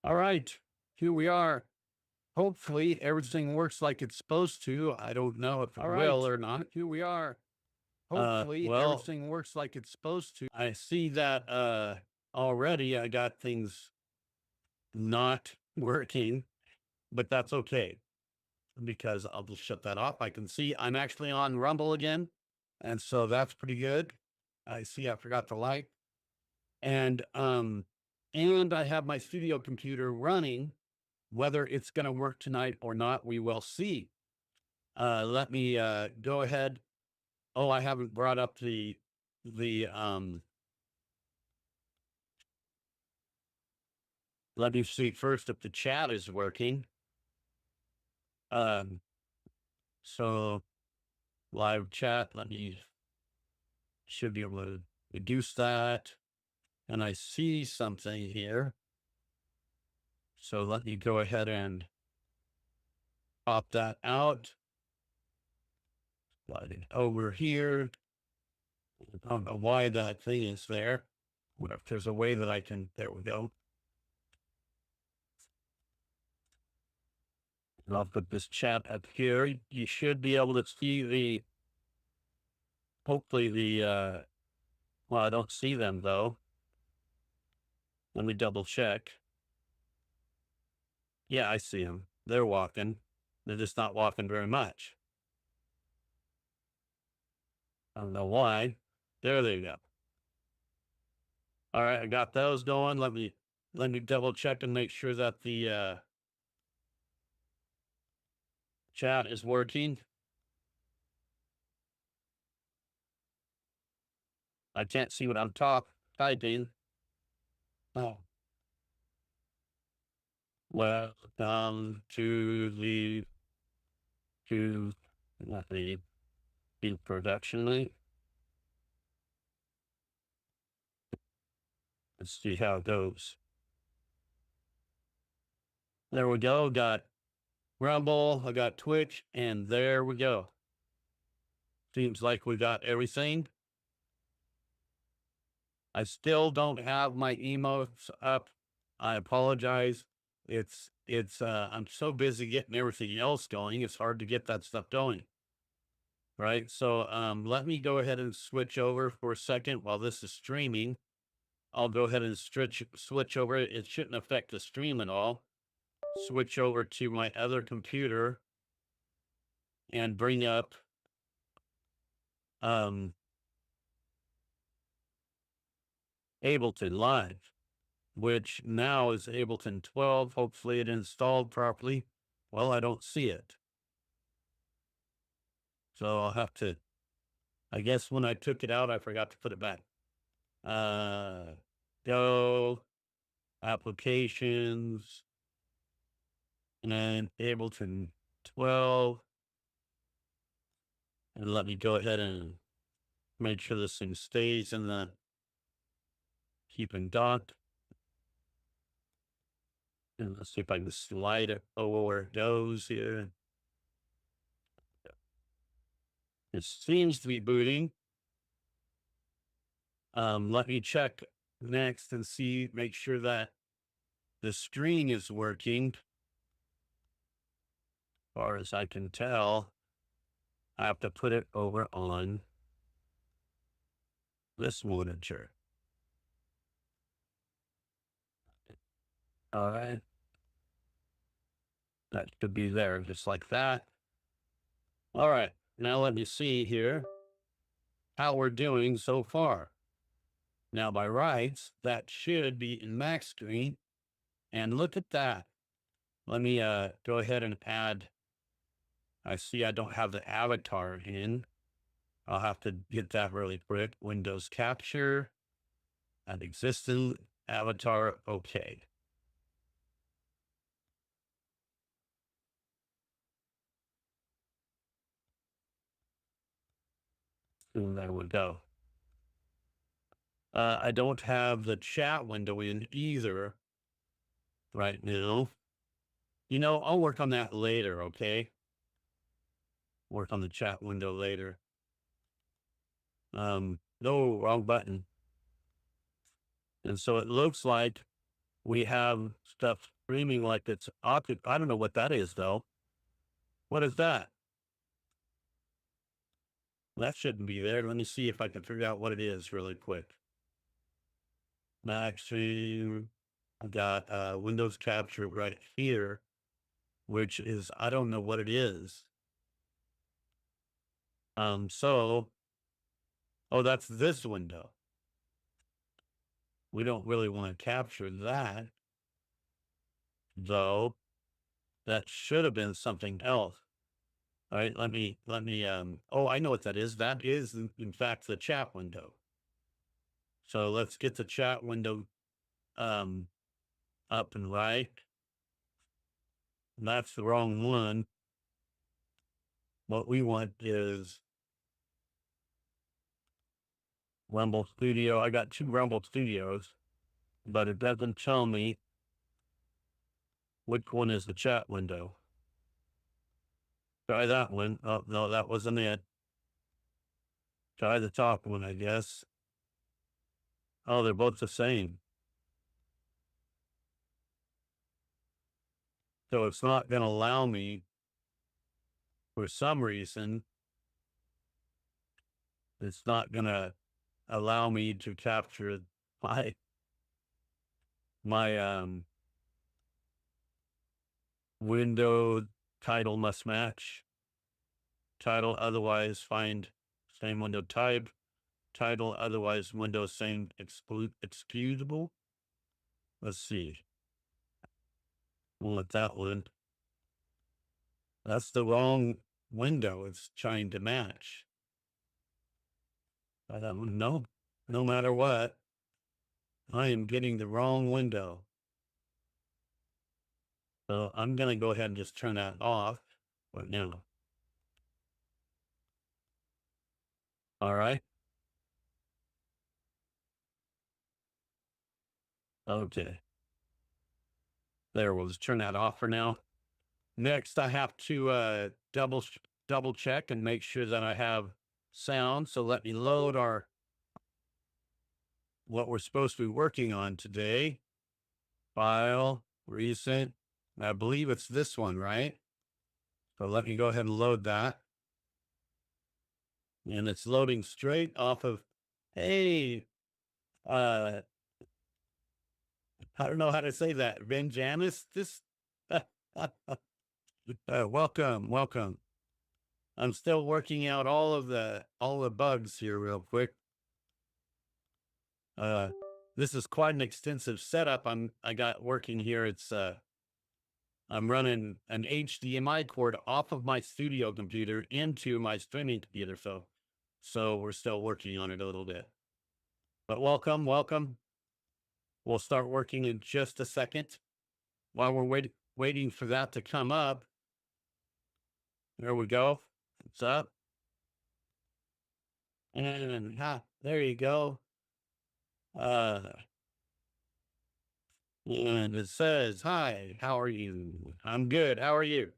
All right, here we are. Hopefully everything works like it's supposed to. I don't know if it will or not. Here we are. Hopefully everything works like it's supposed to. I see that already I got things not working, but that's okay because I'll just shut that off. I can see I'm actually on Rumble again. And so that's pretty good. I see I forgot the light. And I have my studio computer running. Whether it's going to work tonight or not, we will see. Let me go ahead. Oh, I haven't brought up the let me see first if the chat is working. Um, so live chat, should be able to reduce that. And I see something here. So let me go ahead and pop that out. Slide it over here. I don't know why that thing is there. What if there's a way that I can, there we go. I'll put this chat up here. You should be able to see hopefully well, I don't see them though. Let me double check. Yeah, I see them. They're walking. They're just not walking very much. I don't know why. There they go. All right, I got those going. Let me double check and make sure that the chat is working. I can't see what I'm typing. Oh. Welcome to not the production link. Let's see how it goes. There we go. Got Rumble, I got Twitch, and there we go. Seems like we got everything. I still don't have my emotes up. I apologize. I'm so busy getting everything else going. It's hard to get that stuff going. Right. So let me go ahead and switch over for a second while this is streaming. I'll go ahead and switch over. It shouldn't affect the stream at all. Switch over to my other computer and bring up Ableton Live, which now is Ableton 12. Hopefully it installed properly. Well, I don't see it. So I'll have to, I guess when I took it out, I forgot to put it back. Go applications and then Ableton 12. And let me go ahead and make sure this thing stays in the keeping docked. And let's see if I can slide it over it goes here. It seems to be booting. Let me check next and see, make sure that the screen is working. As far as I can tell, I have to put it over on this monitor. All right. That should be there just like that. All right. Now let me see here how we're doing so far. Now by rights, that should be in max screen. And look at that. Let me go ahead and add. I see I don't have the avatar in. I'll have to get that really quick. Windows capture, add existing avatar. Okay. And there we go. I don't have the chat window in either right now. You know, I'll work on that later, okay? Work on the chat window later. No, wrong button. And so it looks like we have stuff screaming like it's optic. I don't know what that is, though. What is that? That shouldn't be there. Let me see if I can figure out what it is really quick. Actually, I got Windows Capture right here, which is, I don't know what it is. Oh, that's this window. We don't really want to capture that, though. That should have been something else. All right, let me, oh, I know what that is. That is, in fact, the chat window. So let's get the chat window up and right. That's the wrong one. What we want is Rumble Studio. I got 2 Rumble Studios, but it doesn't tell me which one is the chat window. Try that one. Oh, no, that wasn't it. Try the top one, I guess. Oh, they're both the same. So it's not going to allow me, for some reason, it's not going to allow me to capture my window title must match. Title, otherwise find same window type. Title, otherwise window same excusable. Let's see. We'll let that one. That's the wrong window it's trying to match. I don't know. No matter what, I am getting the wrong window. So I'm going to go ahead and just turn that off right now. All right. Okay. There, we'll just turn that off for now. Next, I have to double check and make sure that I have sound. So let me load what we're supposed to be working on today. File, recent. I believe it's this one, right? So let me go ahead and load that. And it's loading straight off of, hey, I don't know how to say that. Benjanis, welcome. I'm still working out all the bugs here real quick. This is quite an extensive setup I got working here. It's I'm running an HDMI cord off of my studio computer into my streaming computer. So we're still working on it a little bit. But welcome. We'll start working in just a second. While we're waiting for that to come up. There we go. It's up. And there you go. And it says, hi, how are you? I'm good. How are you?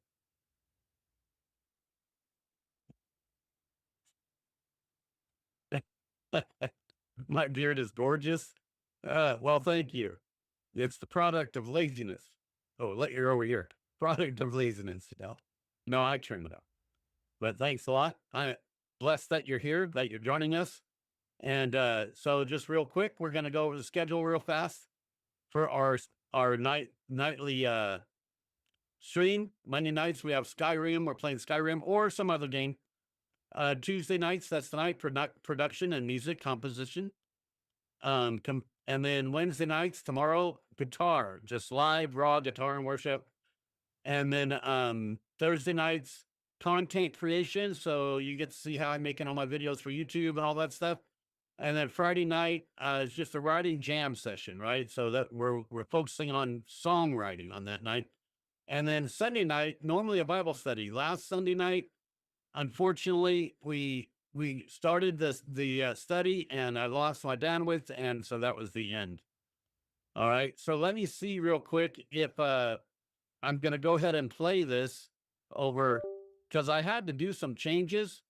My beard is gorgeous. Well, thank you. It's the product of laziness. Oh, you're over here. Product of laziness, you know. No, I trim it up. But thanks a lot. I'm blessed that you're here, that you're joining us. And so just real quick, we're going to go over the schedule real fast for our nightly stream. Monday nights, we have Skyrim. We're playing Skyrim or some other game. Tuesday nights, that's the night, production and music composition. And then Wednesday nights, tomorrow, guitar, just live, raw guitar and worship. And then Thursday nights, content creation. So you get to see how I'm making all my videos for YouTube and all that stuff. And then Friday night is just a writing jam session, right? So that we're focusing on songwriting on that night. And then Sunday night, normally a Bible study. Last Sunday night, unfortunately, we started the study and I lost my bandwidth, and so that was the end. All right. So let me see real quick if I'm going to go ahead and play this over, because I had to do some changes.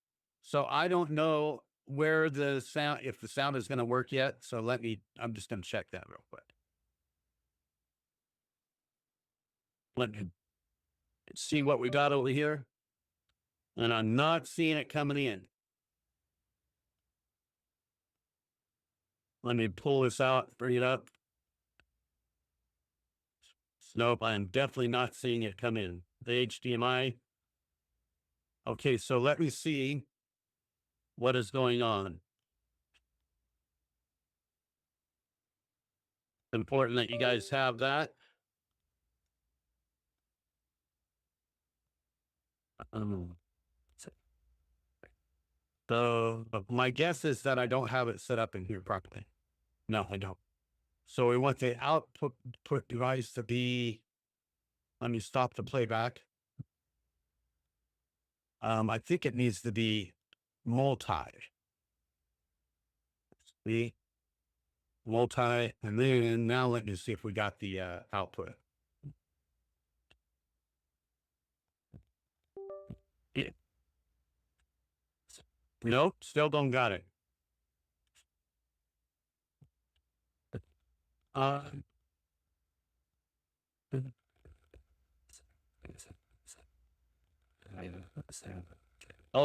So I don't know where the sound, if the sound is going to work yet. So I'm just going to check that real quick. Let me see what we got over here. And I'm not seeing it coming in. Let me pull this out, bring it up. Nope, I'm definitely not seeing it come in. The HDMI. Okay, so let me see what is going on. It's important that you guys have that. So my guess is that I don't have it set up in here properly. No, I don't. So we want the output device to be, let me stop the playback. I think it needs to be multi. See? Multi, and then now let me see if we got the output. Yeah. Nope, still don't got it. Oh,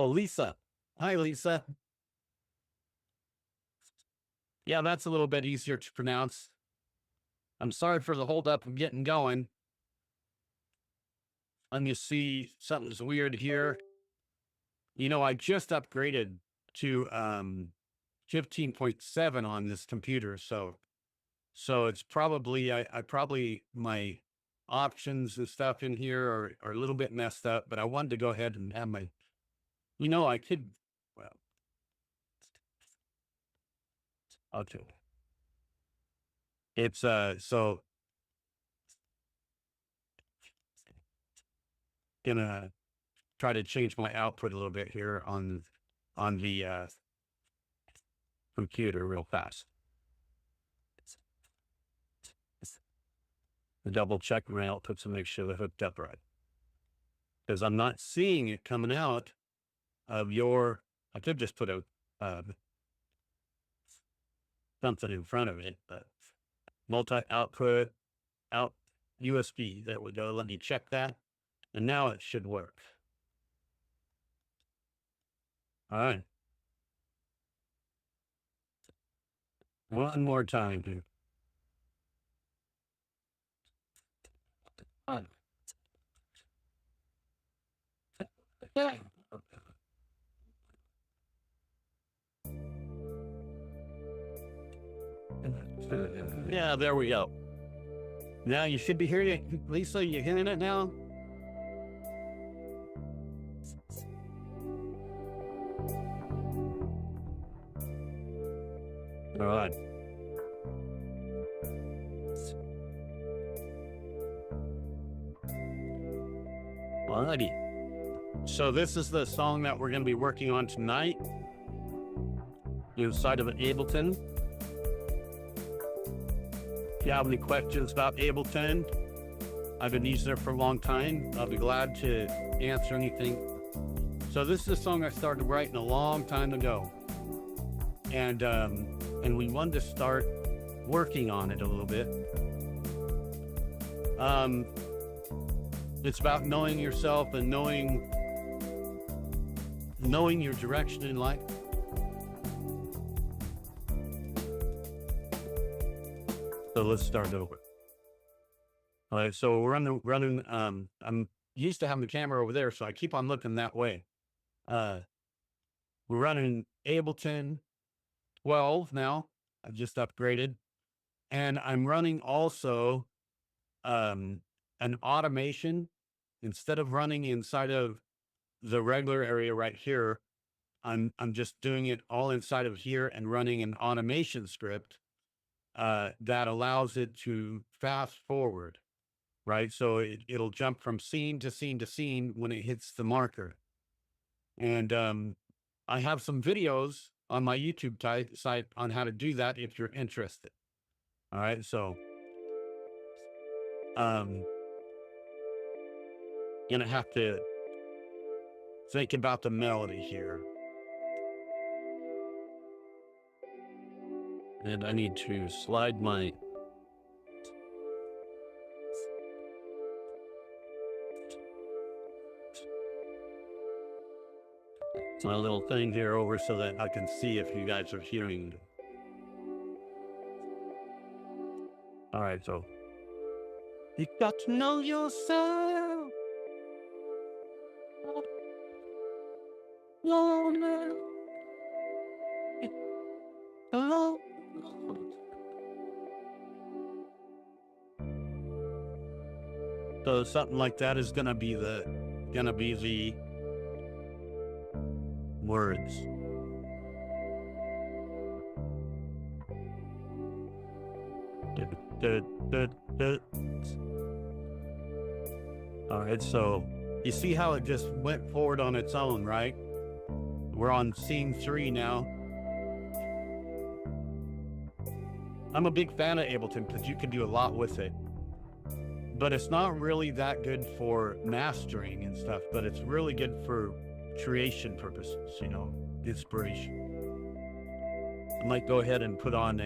Lisa. Hi, Lisa. Yeah, that's a little bit easier to pronounce. I'm sorry for the holdup of getting going. Let me see, something's weird here. You know, I just upgraded to 15.7 on this computer, so it's probably I probably my options and stuff in here are a little bit messed up, but I wanted to go ahead and have my, I could, well, okay. It's so gonna try to change my output a little bit here on the computer real fast. Double check my outputs to make sure they're hooked up right, because I'm not seeing it coming out of your. I could just put a something in front of it, but multi output out USB. There we go. Let me check that, and now it should work. All right. One more time here. Yeah, there we go. Now you should be hearing it. Lisa, you hearing it now? All right. Alrighty. So this is the song that we're going to be working on tonight inside of an Ableton. If you have any questions about Ableton, I've been using it for a long time. I'll be glad to answer anything. So this is a song I started writing a long time ago, and we wanted to start working on it a little bit. It's about knowing yourself and knowing your direction in life. So let's start over. All right, so we're running. I'm used to having the camera over there, so I keep on looking that way. We're running Ableton 12 now. I've just upgraded. And I'm running also an automation. Instead of running inside of the regular area right here, I'm just doing it all inside of here and running an automation script that allows it to fast forward, right? So it'll jump from scene to scene to scene when it hits the marker. And I have some videos on my YouTube site on how to do that if you're interested. All right, so gonna have to think about the melody here. And I need to slide my little thing here over so that I can see if you guys are hearing. All right, so you got to know yourself. So something like that is gonna be the words. All right, so you see how it just went forward on its own, right? We're on scene 3 now. I'm a big fan of Ableton because you can do a lot with it. But it's not really that good for mastering and stuff, but it's really good for creation purposes, you know, inspiration. I might go ahead and put on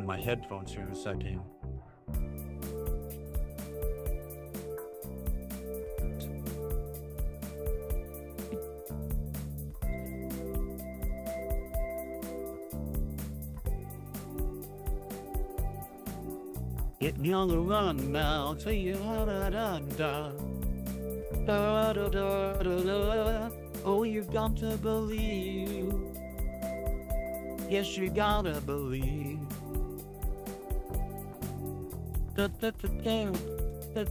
my headphones here in a second. Get me on the run now, tell you da da da da da da da da. Oh, you got to believe. Yes, you gotta believe. Da da da da da da da da da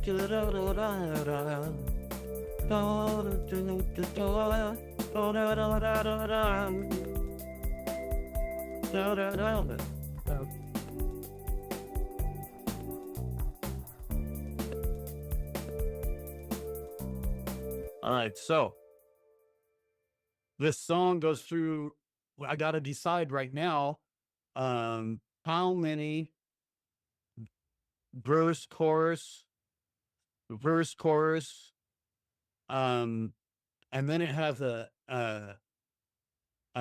da da da da. All right, so this song goes through. I got to decide right now how many verse, chorus, and then it has a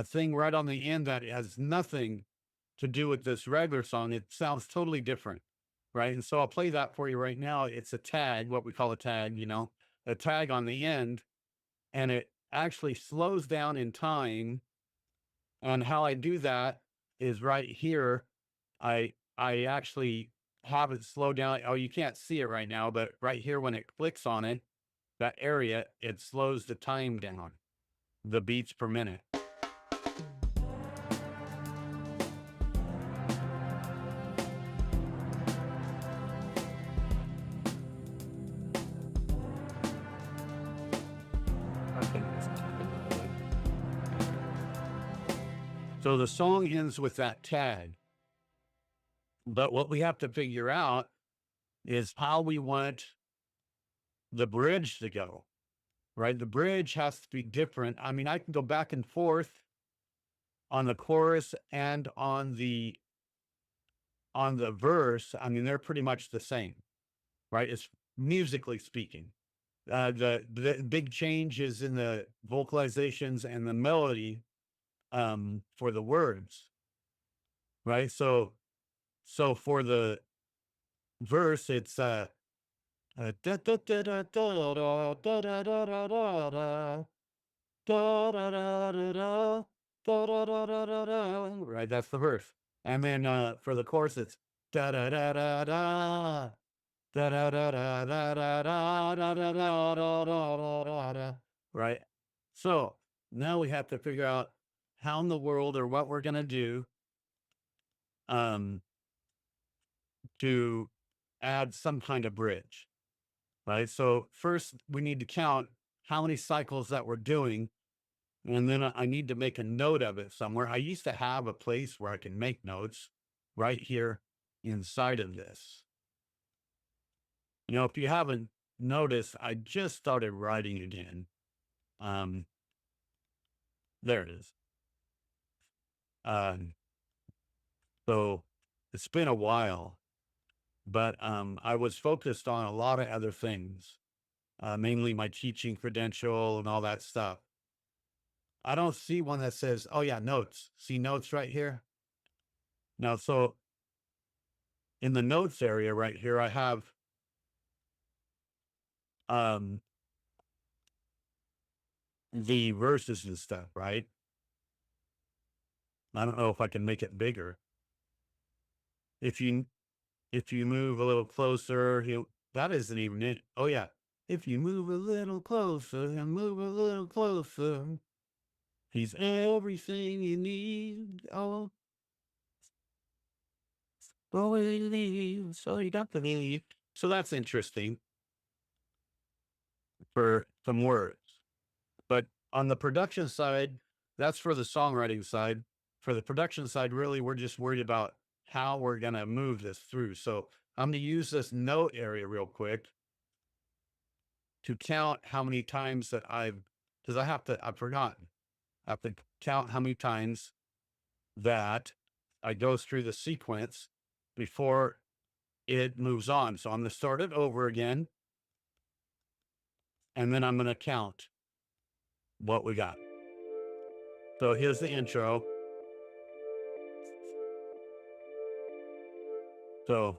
thing right on the end that has nothing to do with this regular song. It sounds totally different, right? And so I'll play that for you right now. It's a tag, what we call a tag, you know, a tag on the end, and it actually slows down in time. And how I do that is right here. I actually have it slow down. Oh, you can't see it right now, but right here when it clicks on it, that area, it slows the time down, the beats per minute. So the song ends with that tag. But what we have to figure out is how we want the bridge to go, right? The bridge has to be different. I mean, I can go back and forth on the chorus and on the verse. I mean, they're pretty much the same, right? It's musically speaking. The big change is in the vocalizations and the melody for the words, right? So for the verse, it's right. That's the verse. And then for the chorus, it's da da da da da da da da da da da da da da da da, right? So now we have to figure out how in the world or what we're gonna do um, to add some kind of bridge, right? So first we need to count how many cycles that we're doing. And then I need to make a note of it somewhere. I used to have a place where I can make notes right here inside of this. If you haven't noticed, I just started writing again. There it is. So it's been a while, but I was focused on a lot of other things, mainly my teaching credential and all that stuff. I don't see one that says, oh yeah, notes. See notes right here? Now, so in the notes area right here, I have the verses and stuff, right? I don't know if I can make it bigger. If you move a little closer, that isn't even it. Oh yeah. If you move a little closer and move a little closer, he's everything you need. Oh, so you got the leave. So that's interesting for some words. But on the production side, that's for the songwriting side. For the production side, really, we're just worried about how we're going to move this through. So I'm going to use this note area real quick to count how many times that I've forgotten. I have to count how many times that I go through the sequence before it moves on. So I'm going to start it over again. And then I'm going to count what we got. So here's the intro. So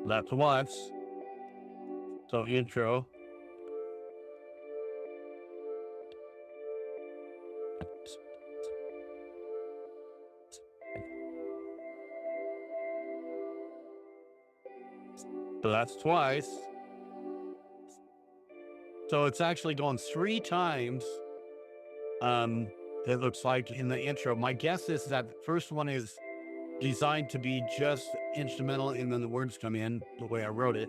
that's once. So intro. So that's twice. So it's actually going 3 times. It looks like in the intro. My guess is that the first one is designed to be just instrumental, and then the words come in the way I wrote it.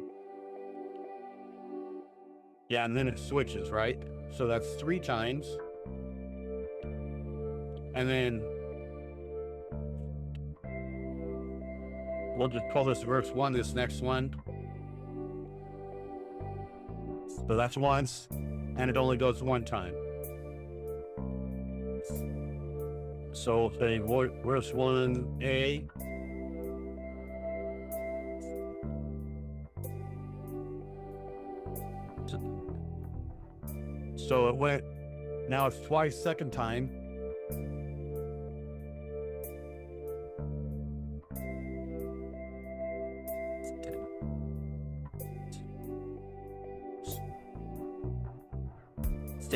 Yeah, and then it switches, right? So that's 3 times. And then we'll just call this verse 1, this next one. So that's once, and it only goes 1 time. So say verse 1A. So it went, now it's twice, second time.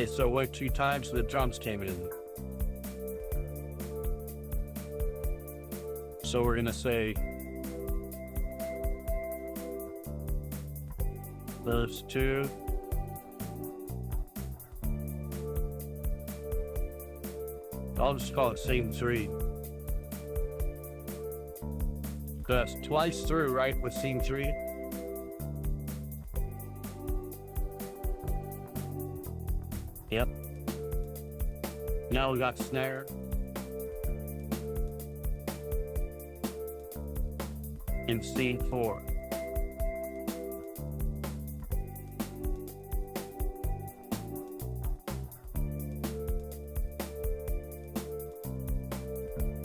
So it went 2 times, the drums came in. So we're going to say verse 2. I'll just call it scene 3. That's twice through, right, with scene 3? Yep. Now we got snare. In scene 4.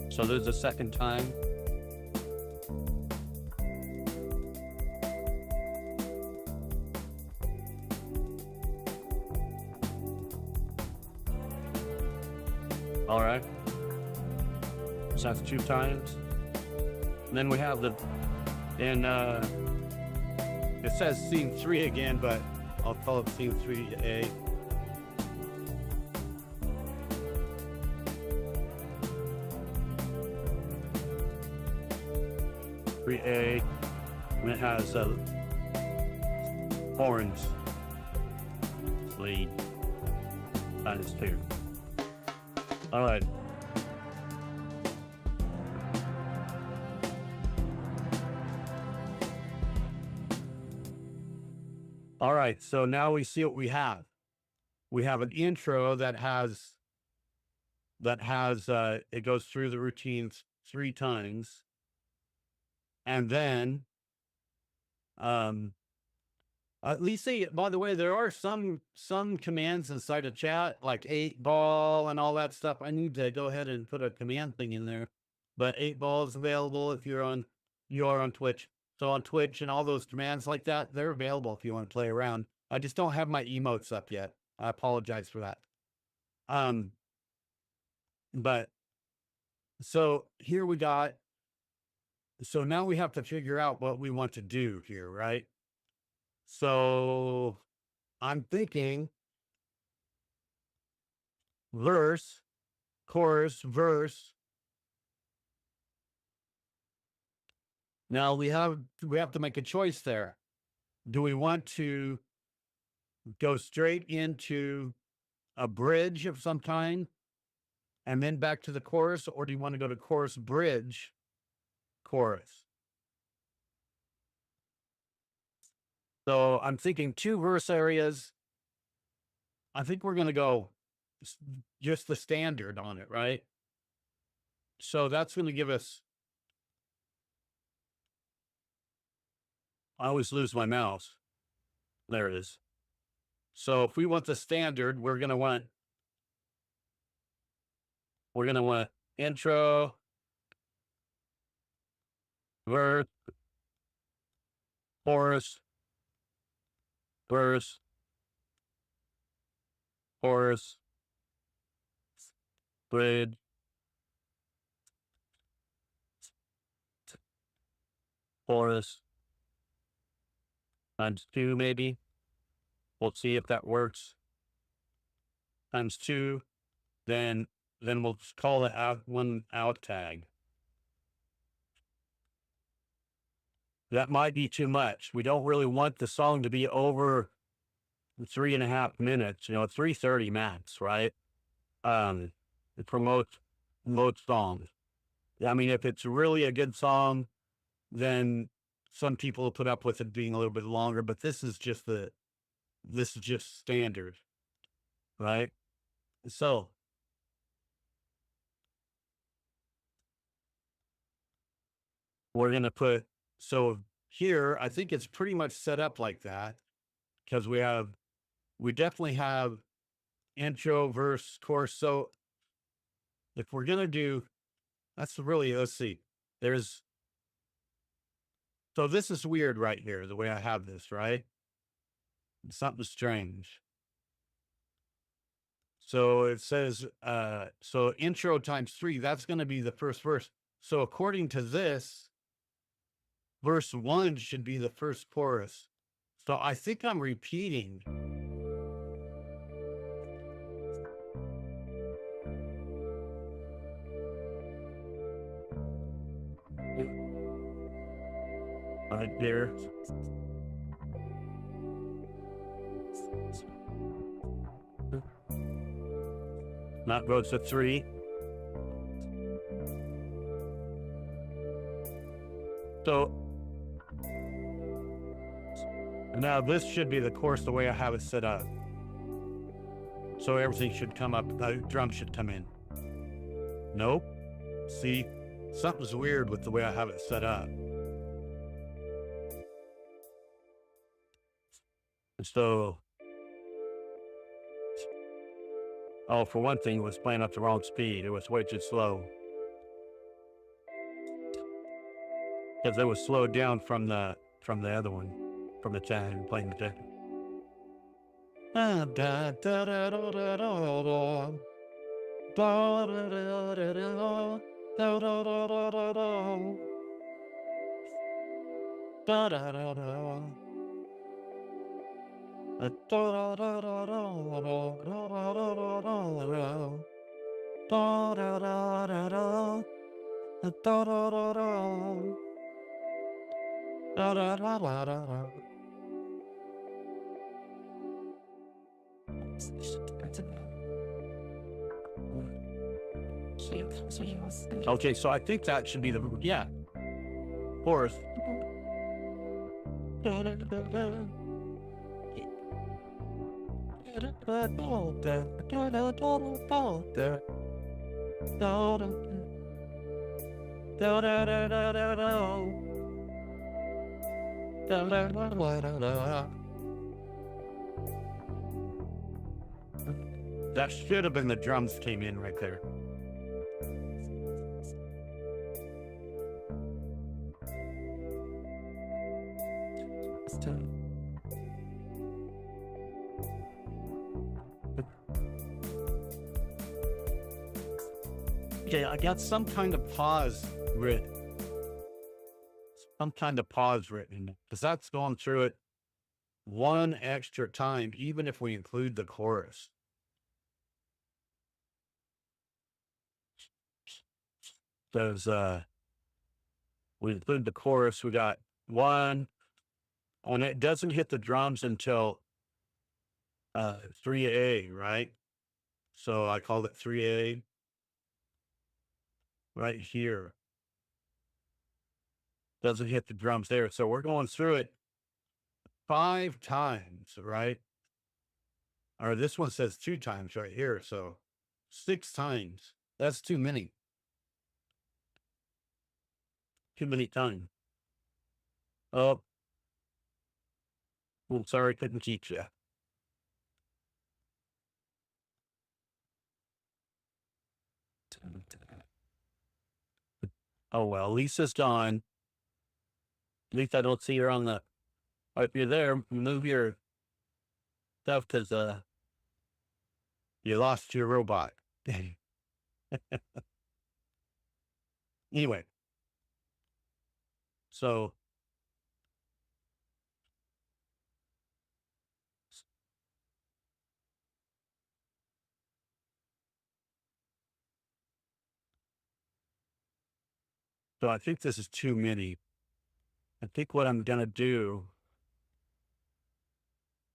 So there's a second time. All right. So that's 2 times. And then we have the, and it says scene 3 again, but I'll call it scene 3A. And it has horns lead. That is clear. All right. All right. So now we see what we have. We have an intro that has it goes through the routines 3 times. And then, at least say, by the way, there are some commands inside of chat, like 8-ball and all that stuff. I need to go ahead and put a command thing in there. But 8-ball is available if you are on Twitch. So on Twitch and all those commands like that, they're available if you want to play around. I just don't have my emotes up yet. I apologize for that. But so here we got, so now we have to figure out what we want to do here, right? So I'm thinking verse, chorus, verse. Now we have to make a choice there. Do we want to go straight into a bridge of some kind and then back to the chorus, or do you want to go to chorus, bridge, chorus? So I'm thinking 2 verse areas. I think we're going to go just the standard on it, right? So that's going to give us, I always lose my mouse. There it is. So if we want the standard, we're going to want intro, verse, chorus, verse, chorus, bridge, chorus, times 2 maybe. We'll see if that works. Times 2, then we'll just call it out tag. That might be too much. We don't really want the song to be over 3.5 minutes, 3:30 max, right? For most songs. I mean, if it's really a good song, then some people will put up with it being a little bit longer, but this is just standard, right? So we're going to put, so here, I think it's pretty much set up like that because we definitely have intro, verse, chorus. So if we're going to do, let's see, so this is weird right here, the way I have this, right? Something strange. So it says, so intro times 3, that's going to be the first verse. So according to this, verse 1 should be the first chorus. So I think I'm repeating. Right there. Not verse 3. So now this should be the chorus the way I have it set up. So everything should come up, the drum should come in. Nope. See, something's weird with the way I have it set up. So, oh, for one thing, it was playing at the wrong speed. It was way too slow. Because it was slowed down from the other one, from the time playing the deck. Okay, so I think that should be the, yeah, chorus. That should have been the drums came in right there. Okay, I got some kind of pause written. Because that's going through it one extra time, even if we include the chorus. Because we include the chorus, we got one, and it doesn't hit the drums until 3A, right? So I called it 3A right here. Doesn't hit the drums there. So we're going through it 5 times, right? Or this one says 2 times right here. So 6 times. That's too many. Too many times. Oh. Well, sorry, couldn't teach you. Oh, well, Lisa's gone. At least I don't see her on the, if you're there, move your stuff because you lost your robot. Anyway. So I think this is too many. I think what I'm going to do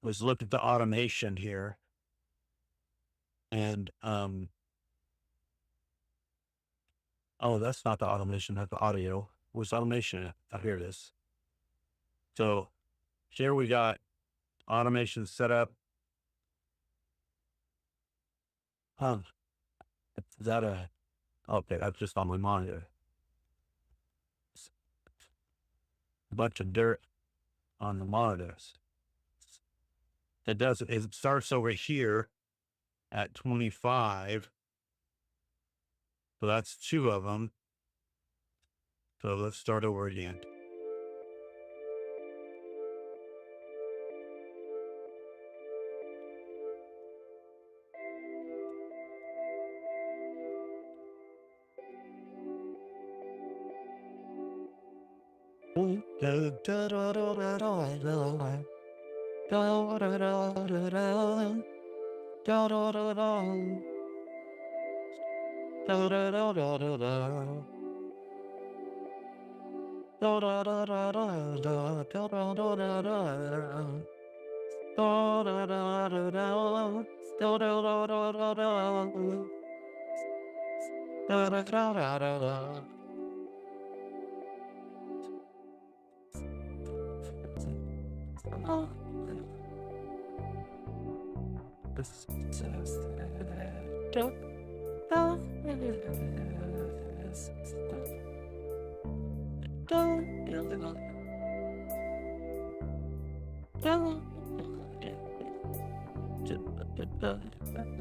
was look at the automation here. And, oh, that's not the automation, that's the audio. Where's automation? Oh, here it is. So here we got automation set up. Is that okay, that's just on my monitor. A bunch of dirt on the monitors. It starts over here at 25. So that's 2 of them. So let's start over again.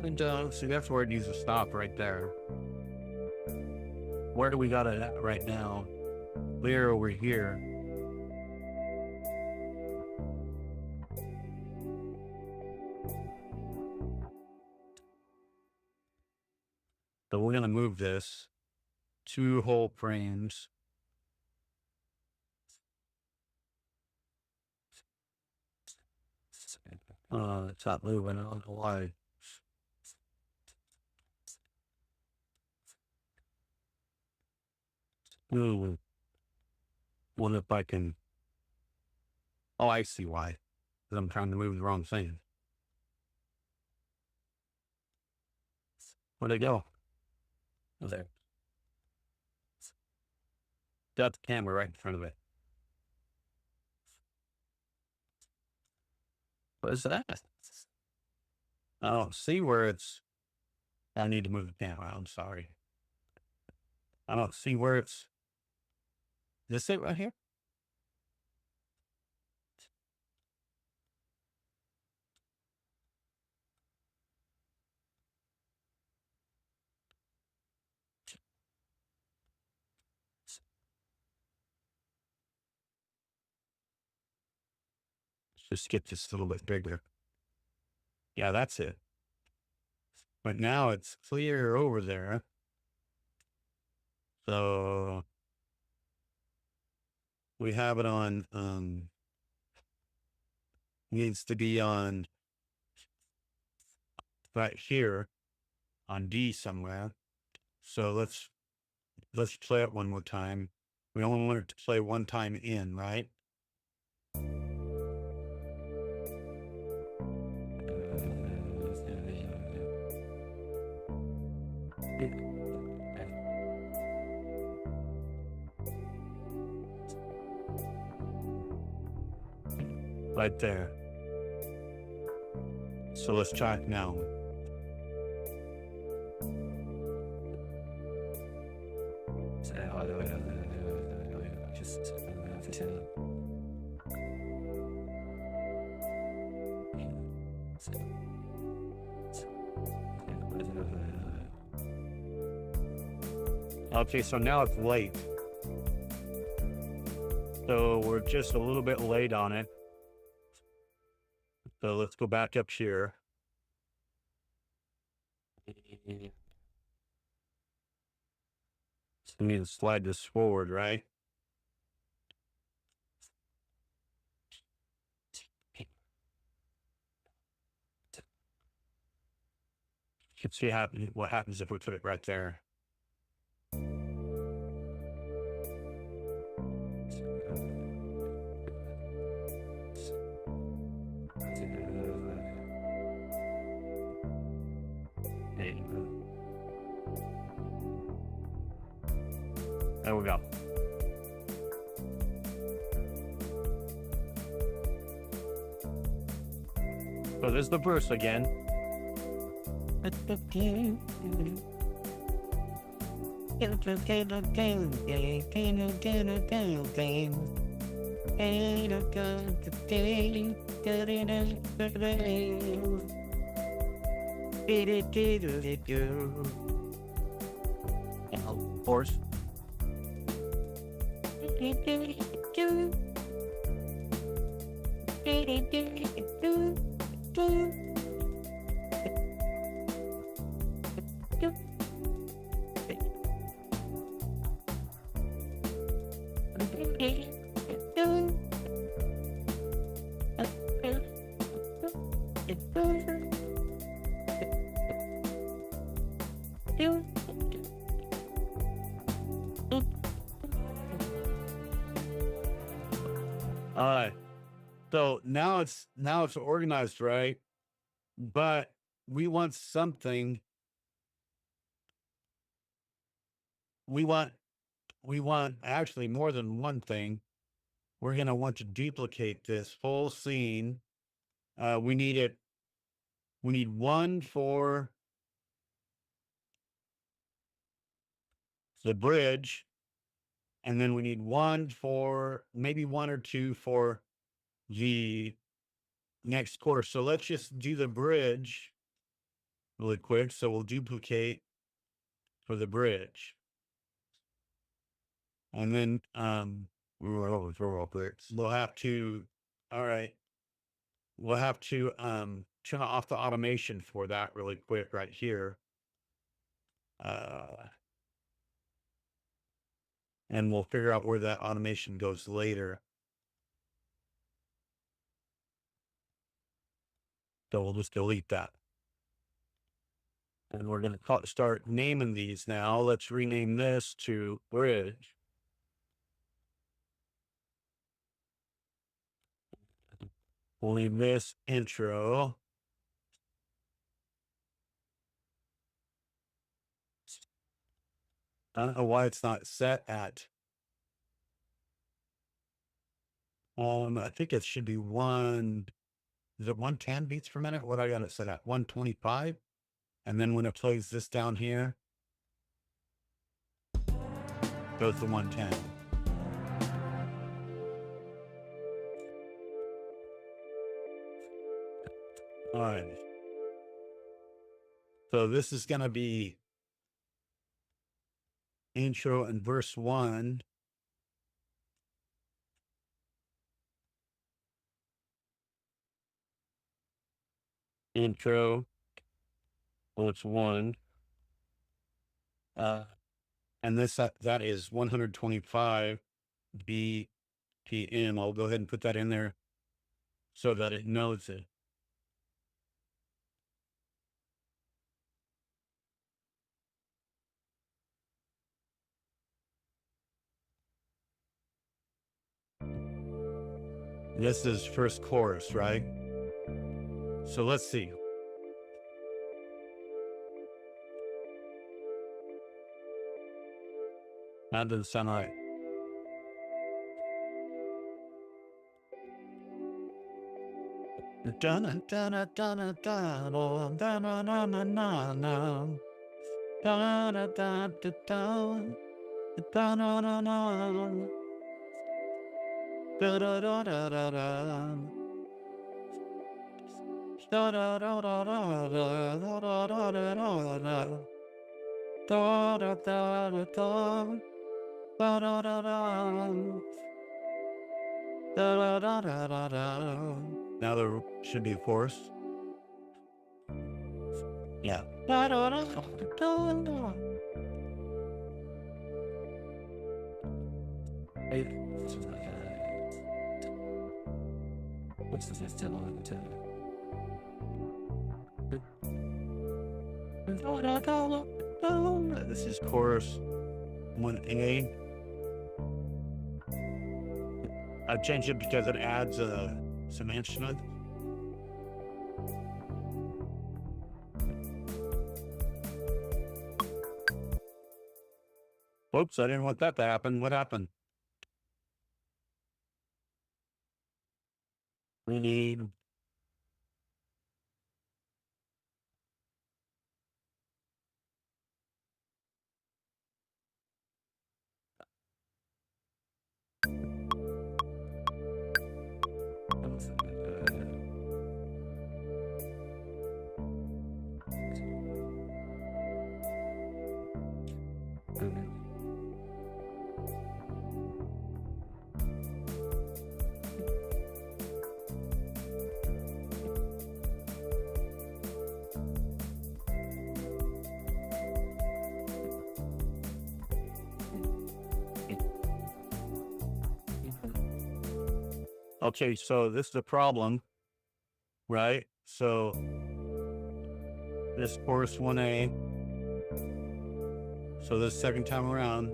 And see, that's where it needs to stop right there. Where do we got it at right now? We're over here. So we're going to move this 2 whole frames. It's not moving. I don't know why. Ooh. What if I can? Oh, I see why. Because I'm trying to move the wrong thing. Where'd it go? There. Got the camera right in front of it. What is that? I don't see where it's. I need to move the camera. I'm sorry. I don't see where it's. Is this it right here? Let's just get this a little bit bigger. Yeah, that's it. But now it's clear over there. So we have it on, needs to be on right here on D somewhere. So let's play it one more time. We only want it to play one time in, right? Right there. So let's try it now. Okay, so now it's late. So we're just a little bit late on it. So let's go back up here. So we need to slide this forward, right? You can see what happens if we put it right there. There we go. So there's the verse again. Of course. All right. So now it's organized, right? But we want something. We want actually more than one thing. We're going to want to duplicate this whole scene. We need one for the bridge. And then we need one for maybe one or two for the next chorus. So let's just do the bridge really quick. So we'll duplicate for the bridge. And then we'll have to, all right. We'll have to turn off the automation for that really quick right here. And we'll figure out where that automation goes later. So we'll just delete that. And we're going to start naming these now. Let's rename this to bridge. We'll leave this intro. I don't know why it's not set at, I think it should be is it 110 beats per minute? What I got it set at? 125. And then when it plays this down here, goes to 110. All right. So this is going to be intro and verse 1. Intro, verse 1. And this that is 125 BPM. I'll go ahead and put that in there so that it knows it. This is first chorus, right? So let's see. That doesn't sound right. Now there should be a chorus. Yeah. What's the next one? This is chorus 1A. I changed it because it adds some instrument. Whoops, I didn't want that to happen. What happened? We need okay, so this is a problem, right? So this chorus 1A. So this second time around.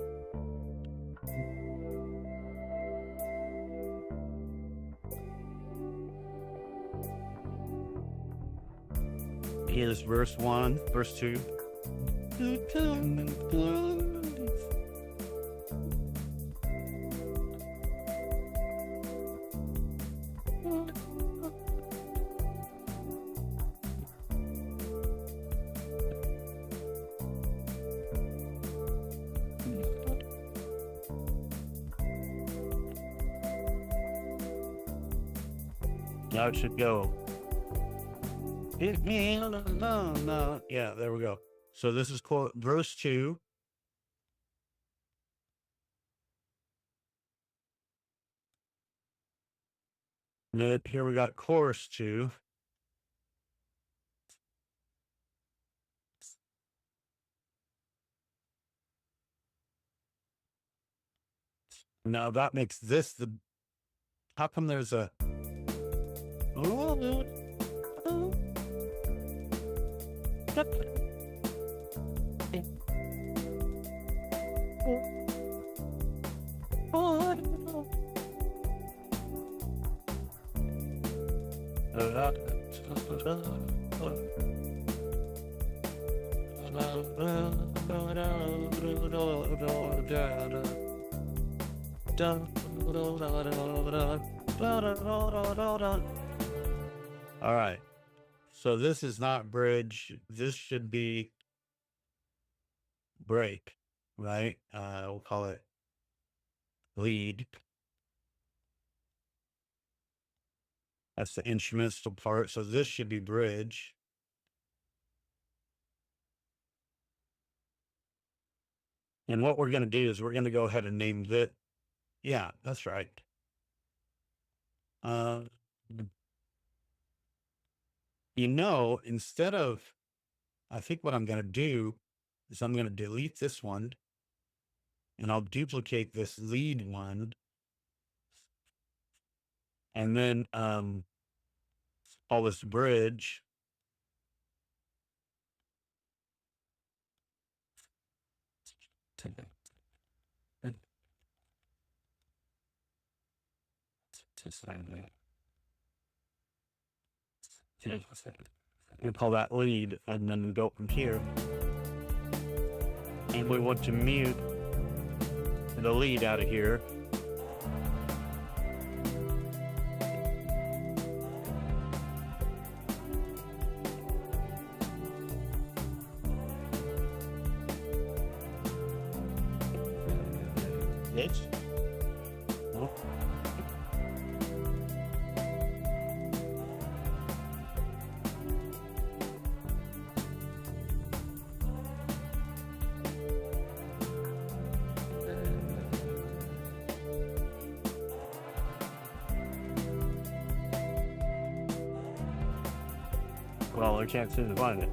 Here's verse 1, verse 2. Now it should go. Yeah, there we go. So this is verse 2. And then here we got chorus 2. Now that makes this how come there's a All right. So this is not bridge. This should be break, right? We'll call it lead. That's the instrumental part. So this should be bridge. And what we're going to do is we're going to go ahead and name this. Yeah, that's right. Instead of, I think what I'm going to do is I'm going to delete this one and I'll duplicate this lead one. And then all this bridge. We call that lead, and then we go from here. And we want to mute the lead out of here. Bitch. Nope. Well, I can't seem to find it.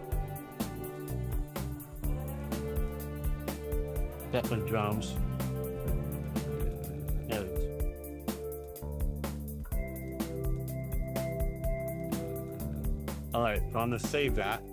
Definitely drums. There it is. All right, so I'm going to save that.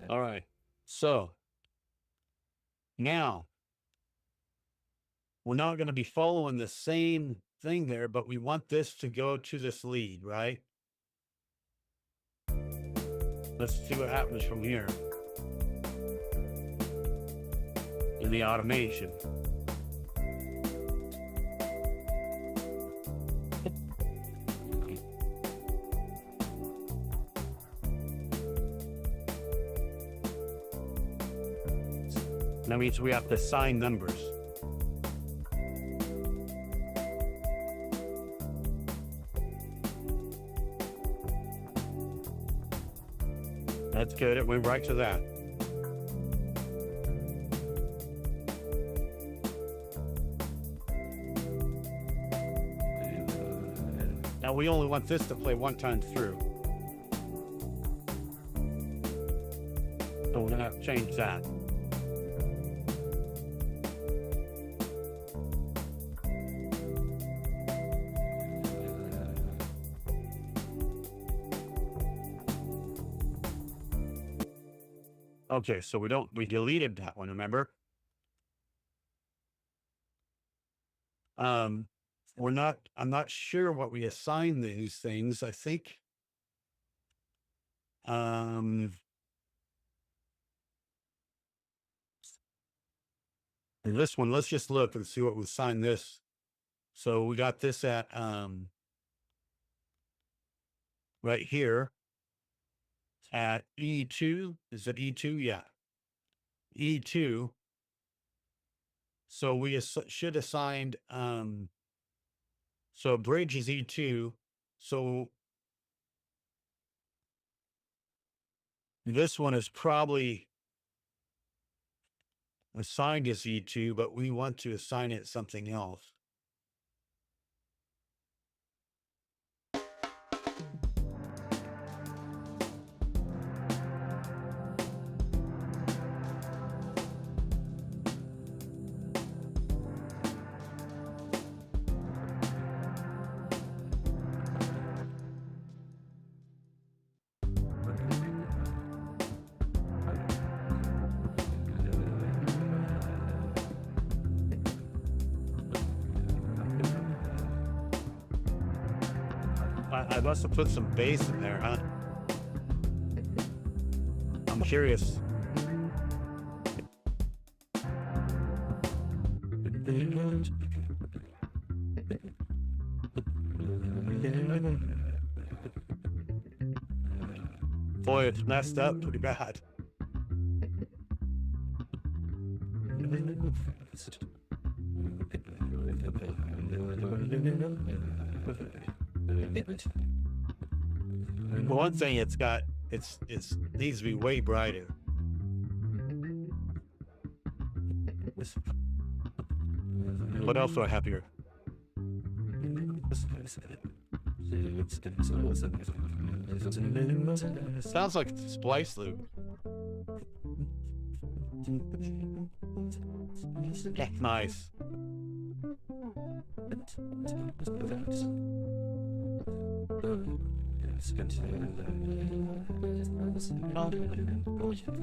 All right, so now we're not going to be following the same thing there, but we want this to go to this lead, right? Let's see what happens from here in the automation. That means we have to assign numbers. That's good. It went right to that. Now we only want this to play one time through. So we're going to have to change that. Okay, so we deleted that one, remember? I'm not sure what we assign these things. I think, this one, let's just look and see what we assigned this. So we got this at, right here at E2. Is it E2? Yeah. E2. So we should assigned, so bridge is E2. So this one is probably assigned as E2, but we want to assign it something else. I must have put some bass in there, huh? I'm curious. Boy, it's messed up pretty bad. One thing it's needs to be way brighter. What else do I have here? Sounds like a splice loop. Nice.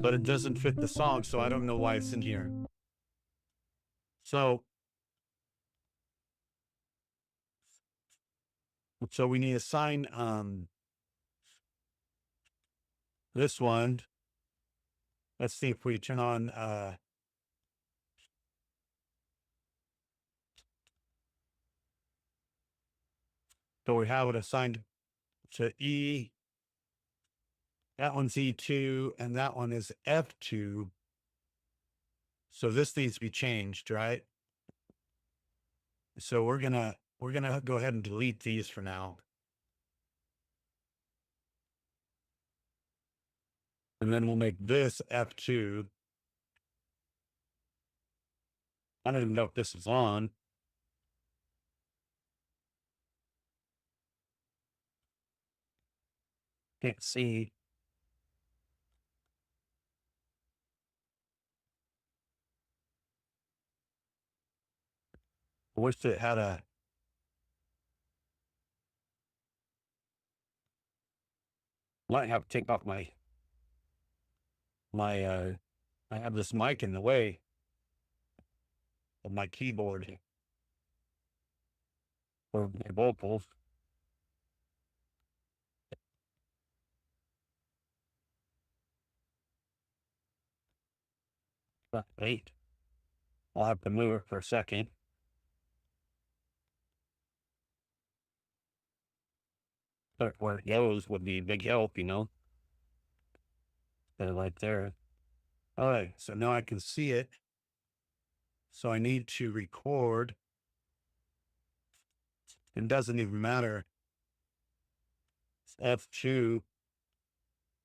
But it doesn't fit the song, so I don't know why it's in here. So we need to assign this one. Let's see if we turn on so we have it assigned to E. That one's E2 and that one is F2. So this needs to be changed, right? So we're gonna go ahead and delete these for now. And then we'll make this F2. I don't even know if this is on. Can't see. I wish it had a might have to take off my I have this mic in the way of my keyboard for my vocals. Wait, I'll have to move it for a second. But where it goes would be a big help, you know. Put it right there. All right, so now I can see it. So I need to record. It doesn't even matter. F2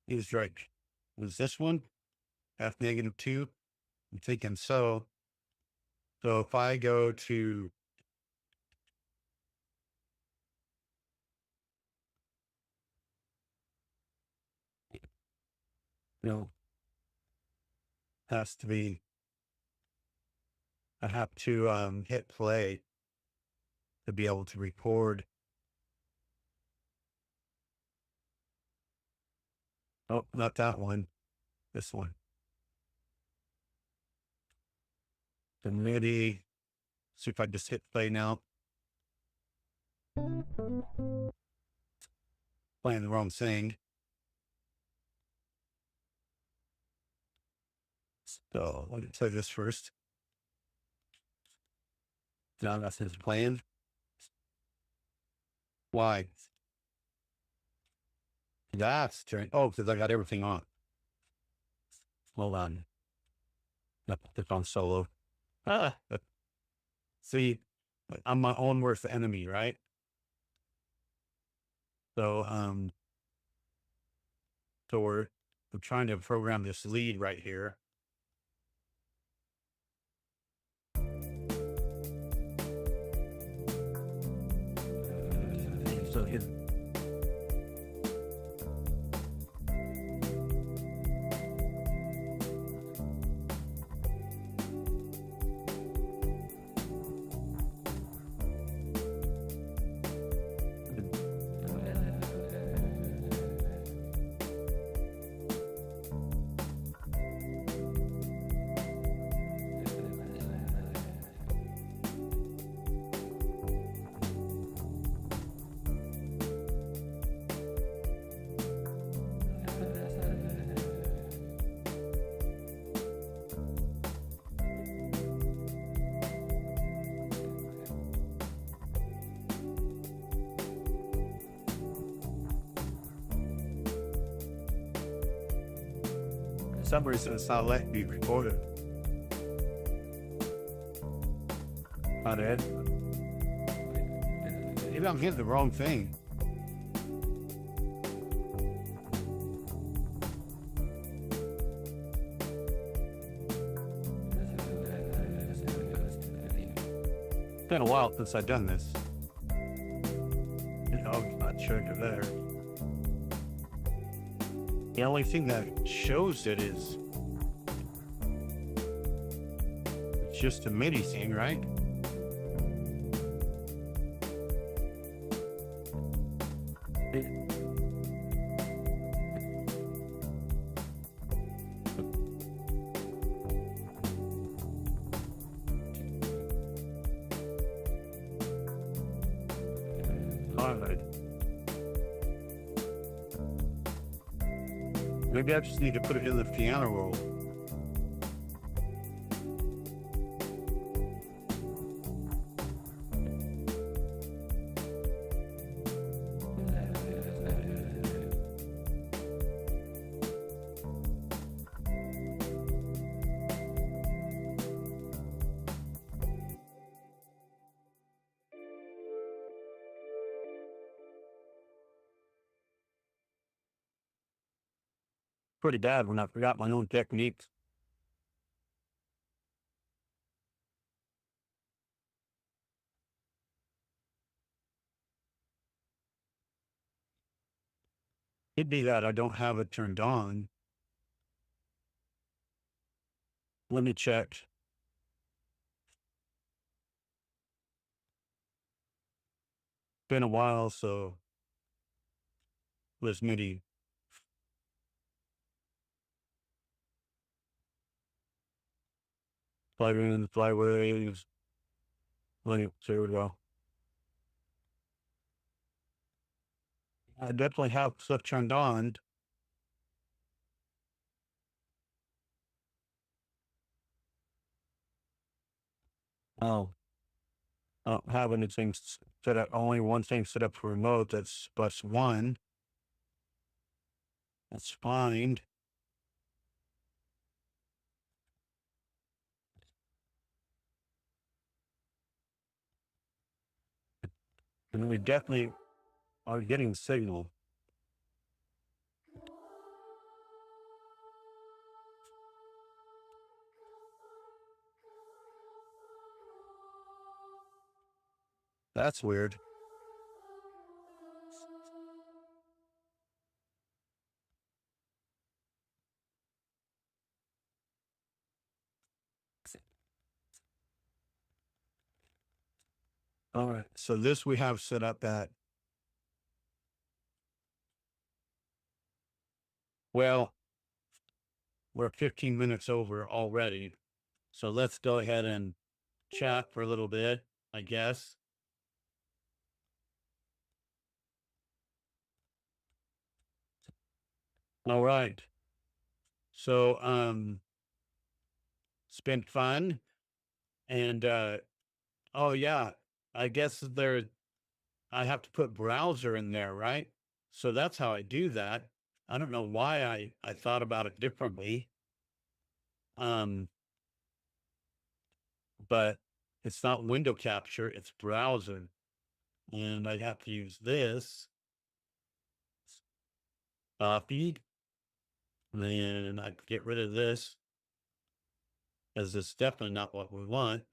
is right. Was this one? F-2? I'm thinking so. So if I go to has to be, I have to hit play to be able to record. Oh, not that one. This one. The MIDI. See if I just hit play now. Playing the wrong thing. So let me play this first. Now that's his playing. Why? That's turn. Oh, because I got everything on. Hold on. Not put this on solo. See, I'm my own worst enemy, right? So we're trying to program this lead right here. So his some reason it's not letting me record it. Not it. Maybe I'm hitting the wrong thing. It's been a while since I've done this. I'm not sure if there. The only thing that shows it is it's just a MIDI thing, right? Maybe I just need to put it in the piano roll. Pretty bad when I forgot my own techniques. It'd be that I don't have it turned on. Let me check. Been a while, so this MIDI. Flyways, flyways. There we go. I definitely have stuff turned on. Oh, I don't have anything set up. Only one thing set up for remote. That's bus 1. That's fine. And we definitely are getting signal. That's weird. All right, so this we have set up at, well, we're 15 minutes over already. So let's go ahead and chat for a little bit, I guess. All right. So, it's been fun. And, oh yeah, I guess I have to put browser in there, right? So that's how I do that. I don't know why I thought about it differently. But it's not window capture, it's browser. And I have to use this feed. Then I get rid of this, as it's definitely not what we want.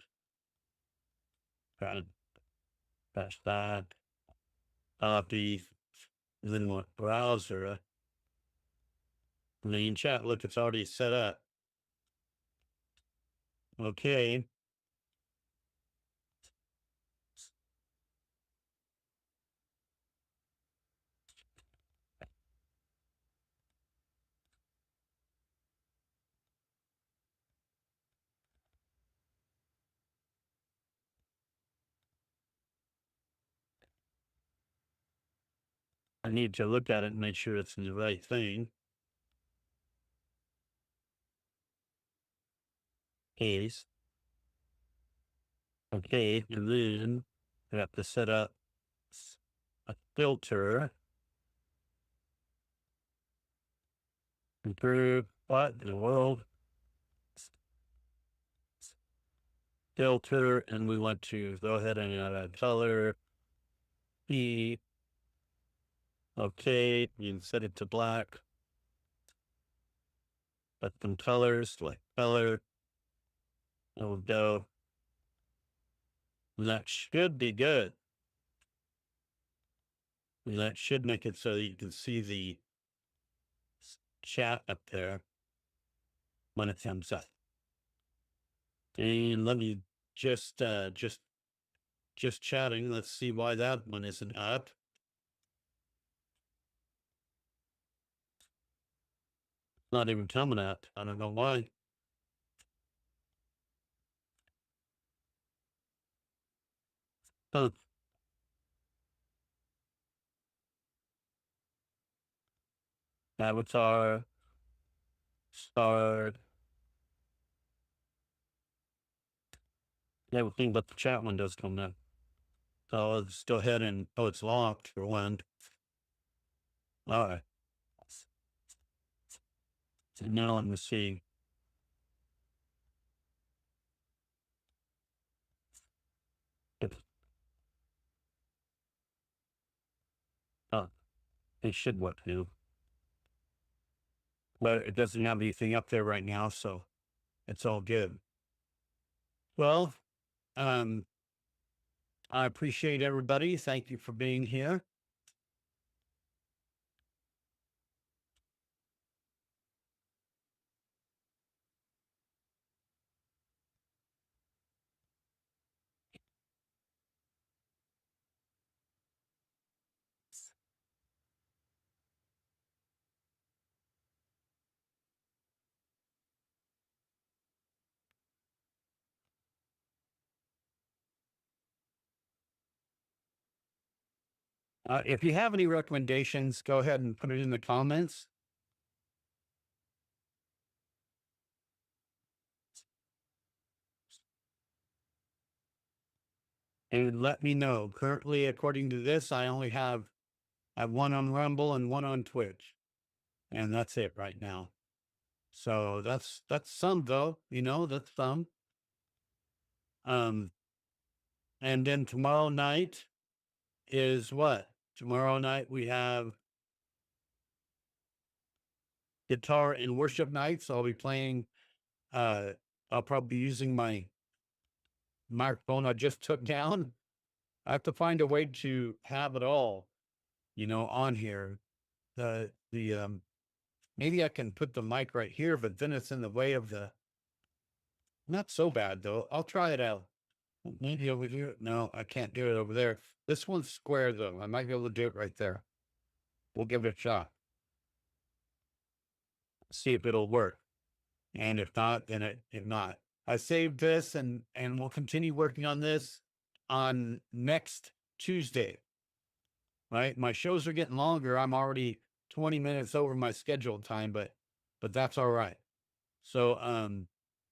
Try to patch that. Feed. And then what browser. And then in chat, look, it's already set up. Okay. I need to look at it and make sure it's the right thing. Case. Okay, and then I have to set up a filter. improve what in the world filter, and we want to go ahead and add color P. Okay, you can set it to black. Put some colors like color. There we go. That should be good. That should make it so you can see the chat up there when it comes up. And let me just chatting. Let's see why that one isn't up. Not even coming up. I don't know why. Huh. Avatar. Start. Everything but the chat window's coming up. So let's go ahead and, oh, it's locked for one. All right. So now let me see. Oh, it should work too. But it doesn't have anything up there right now, so it's all good. Well, I appreciate everybody. Thank you for being here. If you have any recommendations, go ahead and put it in the comments. And let me know. Currently, according to this, I only have one on Rumble and one on Twitch. And that's it right now. So that's some though, that's some. And then tomorrow night is what? Tomorrow night we have guitar and worship night. So I'll be playing, I'll probably be using my microphone I just took down. I have to find a way to have it all, on here. Maybe I can put the mic right here, but then it's in the way of not so bad though. I'll try it out. Maybe over here. No, I can't do it over there. This one's square though. I might be able to do it right there. We'll give it a shot. See if it'll work. And if not, then if not. I saved this and we'll continue working on this on next Tuesday. Right? My shows are getting longer. I'm already 20 minutes over my scheduled time, but that's all right. So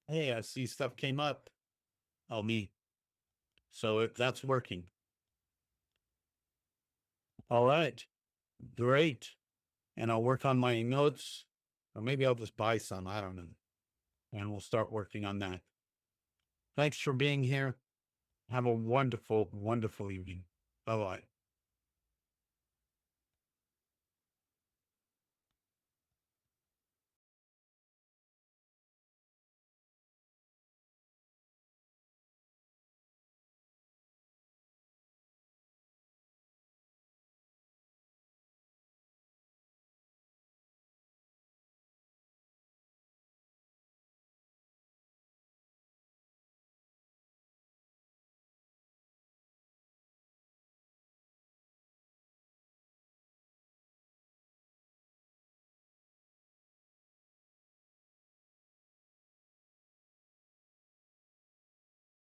hey, I see stuff came up. Oh, me. So that's working. All right. Great. And I'll work on my notes, or maybe I'll just buy some. I don't know. And we'll start working on that. Thanks for being here. Have a wonderful, wonderful evening. Bye-bye.